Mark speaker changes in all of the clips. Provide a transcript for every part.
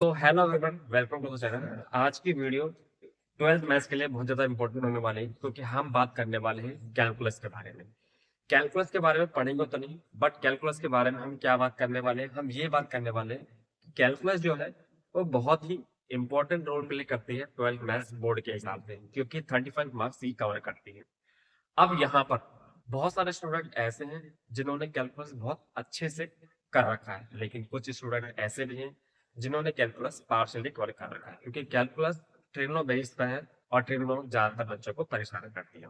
Speaker 1: तो hello everyone, welcome to the channel. आज की वीडियो 12th मैथ्स के लिए बहुत ज़्यादा इंपॉर्टेंट होने वाली है, क्योंकि हम बात करने वाले हैं कैलकुलस के बारे में। कैलकुलस के बारे में पढ़ेंगे तो नहीं, बट कैलकुलस के बारे में हम क्या बात करने वाले हैं, हम ये बात करने वाले हैं कि कैलकुलस जो है वो बहुत ही इंपॉर्टेंट रोल प्ले करती है 12th मैथ्स बोर्ड के हिसाब से, क्योंकि 35 मार्क्स ही कवर करती है। अब यहाँ पर बहुत सारे स्टूडेंट ऐसे हैं जिन्होंने कैलकुलस बहुत अच्छे से कर रखा है, लेकिन कुछ स्टूडेंट ऐसे भी हैं जिन्होंने कैलकुलस पार्शियली कवर कर रखा है, क्योंकि कैलकुलस ट्रिग्नो बेस्ड का है और ट्रिग्नो ज्यादातर बच्चों को परेशान करती है।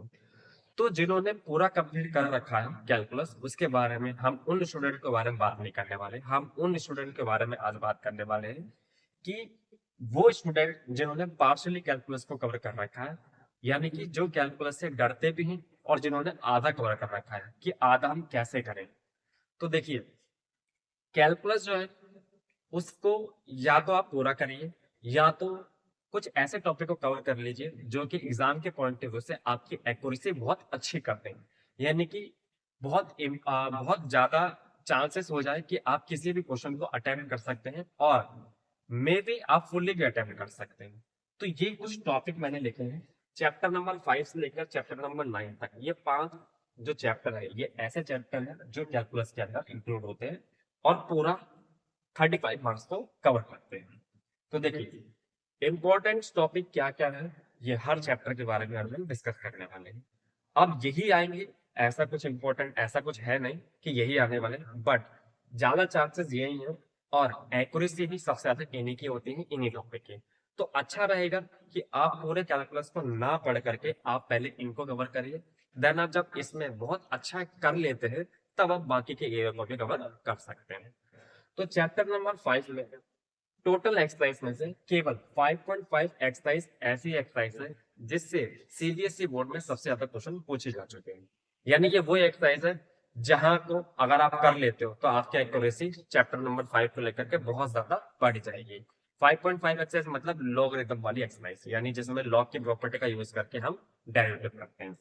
Speaker 1: तो जिन्होंने पूरा कंप्लीट कर रखा है कैलकुलस, उसके बारे में हम उन स्टूडेंट के बारे में बात नहीं करने वाले। हम उन स्टूडेंट के बारे में आज बात करने वाले हैं कि वो स्टूडेंट जिन्होंने पार्शियली कैलकुलस को कवर कर रखा है, यानी कि जो कैलकुलस से डरते भी हैं, और जिन्होंने आधा कवर कर रखा है कि आधा हम कैसे करें। तो देखिए, कैलकुलस जो है उसको या तो आप पूरा करिए, या तो कुछ ऐसे टॉपिक को कवर कर लीजिए जो कि एग्जाम के पॉइंट ऑफ व्यू से आपकी एक्यूरेसी बहुत अच्छी करते हैं। यानी कि बहुत ज्यादा चांसेस हो जाए कि आप किसी भी क्वेश्चन को अटेम्प्ट कर सकते हैं, और मे बी आप फुल्ली भी अटेम्प्ट कर सकते हैं। तो ये कुछ टॉपिक मैंने लिखे हैं, चैप्टर नंबर 5 से लेकर चैप्टर नंबर 9 तक। ये 5 जो चैप्टर है, ये ऐसे चैप्टर है जो कैलकुलस के अंदर इंक्लूड होते हैं और पूरा 35 मार्क्स को कवर करते हैं। तो देखिए, इंपॉर्टेंट टॉपिक क्या क्या है, ये हर चैप्टर के बारे में हम डिस्कस करने वाले हैं। अब यही आएंगे, ऐसा कुछ इंपॉर्टेंट ऐसा कुछ है नहीं कि यही आने वाले, बट ज्यादा चांसेस यही हैं, और एक्यूरेसी भी सबसे ज्यादा इन्हीं की होती है, इन्हीं टॉपिक की। तो अच्छा रहेगा कि आप पूरे कैलकुलस को ना पढ़ करके आप पहले इनको कवर करिए, देन आप जब इसमें बहुत अच्छा कर लेते हैं तब आप बाकी के एरिया को भी कवर कर सकते हैं। तो चैप्टर नंबर 5 में टोटल एक्सरसाइज में से केवल 5.5 एक्सरसाइज ऐसी एक्सरसाइज है जिससे सीबीएसई बोर्ड में सबसे ज्यादा क्वेश्चन पूछे जा चुके हैं। यानी कि वो एक्सरसाइज है जहां को अगर आप कर लेते हो तो आपकी एक्यूरेसी चैप्टर नंबर 5 को लेकर के बहुत ज्यादा बढ़ जाएगी। 5.5 एक्सरसाइज मतलब लॉगरिथम वाली एक्सरसाइज, यानी जिसमें लॉग की प्रॉपर्टी का यूज करके हम डेरिवेटिव करते हैं।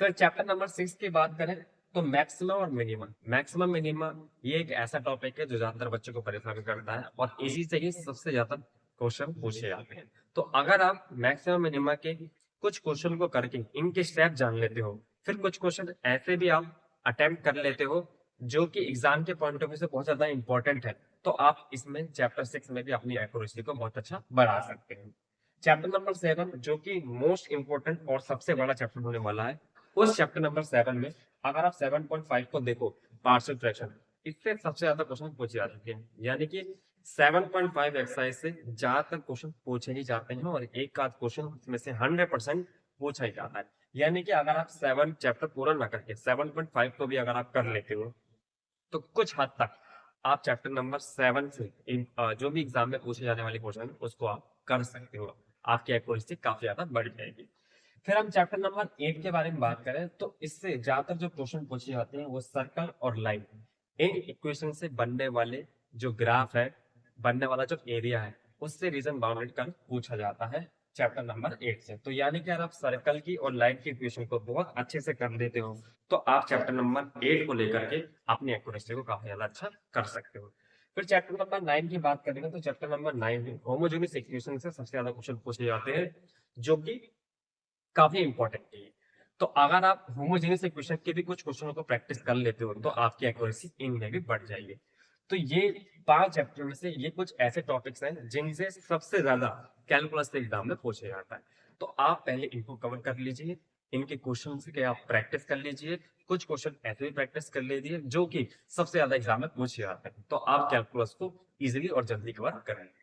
Speaker 1: फिर चैप्टर नंबर 6 की बात करें तो मैक्सिमम और मिनिमम। मैक्सिमम मिनिमम ये एक ऐसा टॉपिक है जो ज्यादातर बच्चों को परेशान करता है, और इसी से ही सबसे ज्यादा क्वेश्चन पूछे जाते हैं। तो अगर आप मैक्सिमम मिनिमम के कुछ क्वेश्चन को करके इनके स्टेप जान लेते हो, फिर कुछ क्वेश्चन ऐसे भी आप अटेम्प्ट कर लेते हो जो कि एग्जाम के पॉइंट ऑफ व्यू से बहुत ज्यादा इंपॉर्टेंट है, तो आप इसमें चैप्टर 6 में भी अपनी एक्यूरेसी को बहुत अच्छा बढ़ा सकते हैं। चैप्टर नंबर 7 जो कि मोस्ट इंपोर्टेंट और सबसे बड़ा चैप्टर होने वाला है, उस चैप्टर नंबर 7 में अगर आप 7.5 को देखो, पार्शियल फ्रैक्शन, इससे सबसे ज्यादा क्वेश्चन पूछे जा चुके हैं। यानी कि 7.5 एक्सरसाइज से ज्यादातर क्वेश्चन पूछे ही जाते हैं, और एक आध क्वेश्चन इसमें से 100% पूछा ही जाता है। यानी कि अगर आप 7 चैप्टर पूरा ना करके 7.5 को भी अगर आप कर लेते हो, तो कुछ हद तक आप चैप्टर नंबर 7 से जो भी एग्जाम में पूछे जाने वाले क्वेश्चन उसको आप कर सकते हो। आपकी एक्यूरेसी काफी ज्यादा बढ़ जाएगी। फिर हम चैप्टर नंबर 8 के बारे में बात करें तो इससे ज्यादातर जो क्वेश्चन पूछे जाते हैं वो सर्कल और लाइन, इन इक्वेशन से बनने वाले जो ग्राफ है, बनने वाला जो एरिया है, उससे रीजन बाउंडेड कर पूछा जाता है चैप्टर नंबर 8 से। तो यानी कि अगर आप सर्कल की और लाइन की इक्वेशन को बहुत अच्छे से कर देते हो, तो आप चैप्टर नंबर 8 को लेकर के अपनी एक्यूरेसी को काफी ज्यादा अच्छा कर सकते हो। फिर चैप्टर नंबर 9 की बात करेंगे तो चैप्टर नंबर 9 में होमोजेनियस इक्वेशन से सबसे ज्यादा क्वेश्चन पूछे जाते हैं, जो कि काफी इंपॉर्टेंट है। तो अगर आप होमोजेनियस इक्वेशन के भी कुछ क्वेश्चनों को प्रैक्टिस कर लेते हो तो आपकी एक्यूरेसी इनमें भी बढ़ जाएगी। तो ये 5 चैप्टर में से ये कुछ ऐसे टॉपिक्स हैं जिनसे सबसे ज्यादा कैलकुलस के एग्जाम में पूछा जाता है। तो आप पहले इनको कवर कर लीजिए, इनके क्वेश्चन के आप प्रैक्टिस कर लीजिए। कुछ क्वेश्चन ऐसे भी प्रैक्टिस कर लीजिए जो कि सबसे ज्यादा एग्जाम में पूछे जाते हैं, तो आप कैलकुलस को इजिली और जल्दी कवर करेंगे।